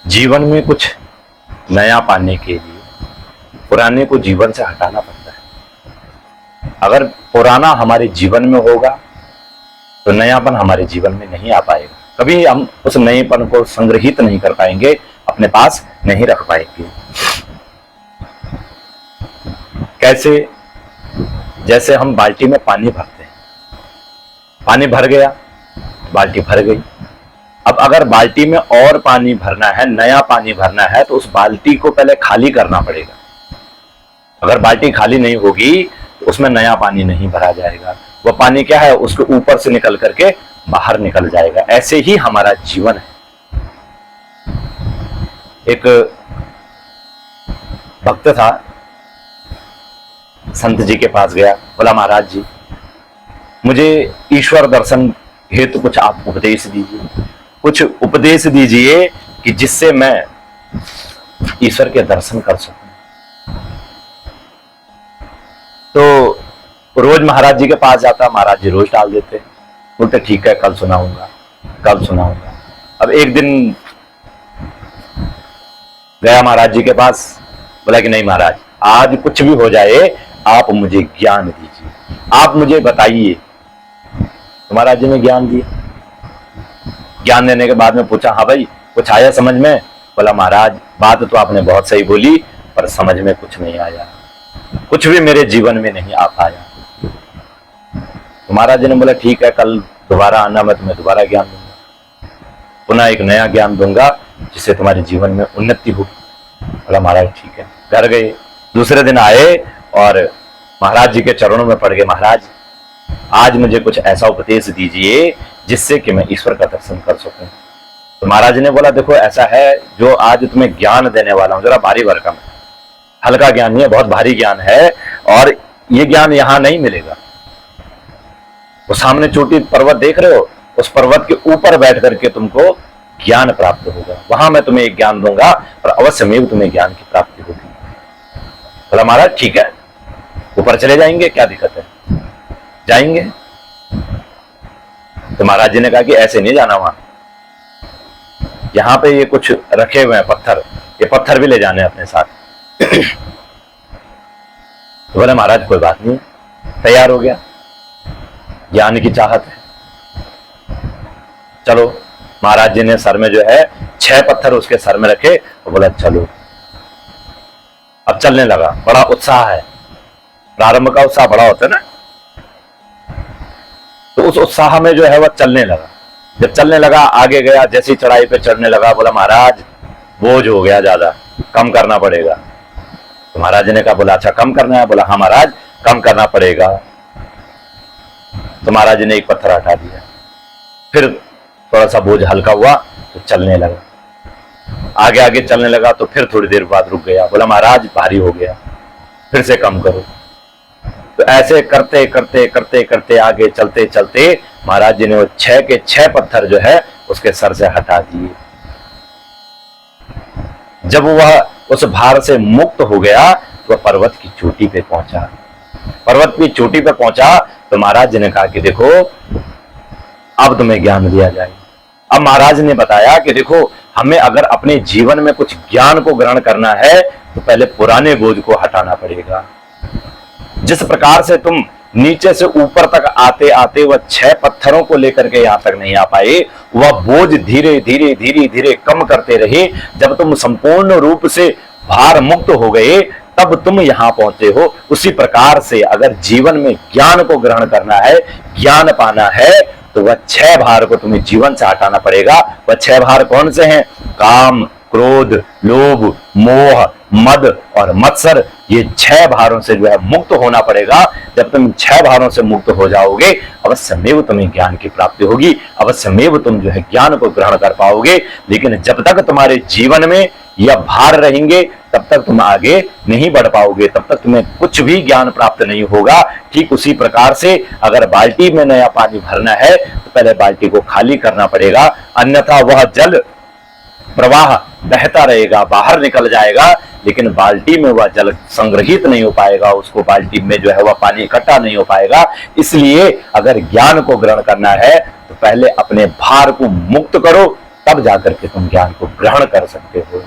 जीवन में कुछ नया पाने के लिए पुराने को जीवन से हटाना पड़ता है। अगर पुराना हमारे जीवन में होगा तो नयापन हमारे जीवन में नहीं आ पाएगा। कभी हम उस नएपन को संग्रहित नहीं कर पाएंगे, अपने पास नहीं रख पाएंगे। कैसे? जैसे हम बाल्टी में पानी भरते हैं, पानी भर गया, बाल्टी भर गई। अब अगर बाल्टी में और पानी भरना है, नया पानी भरना है, तो उस बाल्टी को पहले खाली करना पड़ेगा। अगर बाल्टी खाली नहीं होगी तो उसमें नया पानी नहीं भरा जाएगा। वह पानी क्या है, उसके ऊपर से निकल करके बाहर निकल जाएगा। ऐसे ही हमारा जीवन है। एक भक्त था, संत जी के पास गया, बोला महाराज जी मुझे ईश्वर दर्शन हेतु कुछ आप उपदेश दीजिए, कुछ उपदेश दीजिए कि जिससे मैं ईश्वर के दर्शन कर सकूं। तो रोज महाराज जी के पास जाता, महाराज जी रोज डाल देते, बोलते ठीक है कल सुनाऊंगा, कल सुनाऊंगा। अब एक दिन गया महाराज जी के पास, बोला कि नहीं महाराज आज कुछ भी हो जाए आप मुझे ज्ञान दीजिए, आप मुझे बताइए। तो महाराज जी ने ज्ञान दिया। ज्ञान देने के बाद में पूछा हाँ भाई कुछ आया समझ में? बोला महाराज बात तो आपने बहुत सही बोली पर समझ में कुछ नहीं आया, कुछ भी मेरे जीवन में नहीं आ पाया। तो महाराज जी ने बोला ठीक है कल दोबारा आना, मैं तुम्हें दोबारा ज्ञान दूंगा, पुनः एक नया ज्ञान दूंगा जिससे तुम्हारे जीवन में उन्नति होगी। बोला महाराज ठीक है। घर गए, दूसरे दिन आए और महाराज जी के चरणों में पड़ गए, महाराज आज मुझे कुछ ऐसा उपदेश दीजिए जिससे कि मैं ईश्वर का दर्शन कर सकूं। तो महाराज ने बोला देखो ऐसा है, जो आज तुम्हें ज्ञान देने वाला हूं जरा भारी भरकम है, हल्का ज्ञान नहीं है, बहुत भारी ज्ञान है। और ये ज्ञान यहां नहीं मिलेगा। वो सामने चोटी पर्वत देख रहे हो, उस पर्वत के ऊपर बैठ करके तुमको ज्ञान प्राप्त होगा, वहां मैं तुम्हें एक ज्ञान दूंगा और अवश्य में तुम्हें ज्ञान की प्राप्ति होगी। बोला महाराज ठीक है, ऊपर चले जाएंगे, क्या दिक्कत है, जाएंगे। तो महाराज जी ने कहा कि ऐसे नहीं जाना, वहां यहां पे ये कुछ रखे हुए हैं पत्थर, ये पत्थर भी ले जाने अपने साथ। तो बोले महाराज कोई बात नहीं, तैयार हो गया, ज्ञान की चाहत है, चलो। महाराज जी ने सर में जो है 6 पत्थर उसके सर में रखे और बोला चलो। अब चलने लगा, बड़ा उत्साह है, प्रारंभ का उत्साह बड़ा होता है ना। तो उस उत्साह में जो है वह चलने लगा। जब चलने लगा आगे गया, जैसी चढ़ाई पे चढ़ने लगा, बोला महाराज बोझ हो गया ज्यादा, कम करना पड़ेगा। तो महाराज ने कहा, बोला अच्छा कम करना है? बोला हाँ महाराज कम करना पड़ेगा। तो महाराज ने एक पत्थर हटा दिया, फिर थोड़ा सा बोझ हल्का हुआ तो चलने लगा, आगे आगे चलने लगा। तो फिर थोड़ी देर बाद रुक गया, बोला महाराज भारी हो गया, फिर से कम करो। तो ऐसे करते करते करते करते आगे चलते चलते महाराज जी ने वो 6 के 6 पत्थर जो है उसके सर से हटा दिए। जब वह उस भार से मुक्त हो गया तो वह पर्वत की चोटी पे पहुंचा। पर्वत की चोटी पे पहुंचा तो महाराज जी ने कहा कि देखो अब तुम्हें ज्ञान दिया जाए। अब महाराज ने बताया कि देखो हमें अगर अपने जीवन में कुछ ज्ञान को ग्रहण करना है तो पहले पुराने बोझ को हटाना पड़ेगा। जिस प्रकार से तुम नीचे से ऊपर तक आते आते वह 6 पत्थरों को लेकर के यहां तक नहीं आ पाए, वह बोझ धीरे धीरे धीरे धीरे कम करते रहे। जब तुम संपूर्ण रूप से भार मुक्त हो गए तब तुम यहां पहुंचे हो। उसी प्रकार से अगर जीवन में ज्ञान को ग्रहण करना है, ज्ञान पाना है, तो वह 6 भार को तुम्हें जीवन से हटाना पड़ेगा। वह 6 भार कौन से हैं? काम, क्रोध, लोभ, मोह, मद और मत्सर। ये 6 भारों से जो है मुक्त होना पड़ेगा। जब तुम 6 भारों से मुक्त हो जाओगे अवश्यमेव तुम्हें ज्ञान की प्राप्ति होगी, अवश्यमेव तुम जो है ज्ञान को ग्रहण कर पाओगे। लेकिन जब तक तुम्हारे जीवन में यह भार रहेंगे तब तक तुम आगे नहीं बढ़ पाओगे, तब तक तुम्हें कुछ भी ज्ञान प्राप्त नहीं होगा। ठीक उसी प्रकार से अगर बाल्टी में नया पानी भरना है तो पहले बाल्टी को खाली करना पड़ेगा, अन्यथा वह जल प्रवाह बहता रहेगा, बाहर निकल जाएगा, लेकिन बाल्टी में वह जल संग्रहित नहीं हो पाएगा, उसको बाल्टी में जो है वह पानी इकट्ठा नहीं हो पाएगा। इसलिए अगर ज्ञान को ग्रहण करना है तो पहले अपने भार को मुक्त करो, तब जाकर के तुम ज्ञान को ग्रहण कर सकते हो।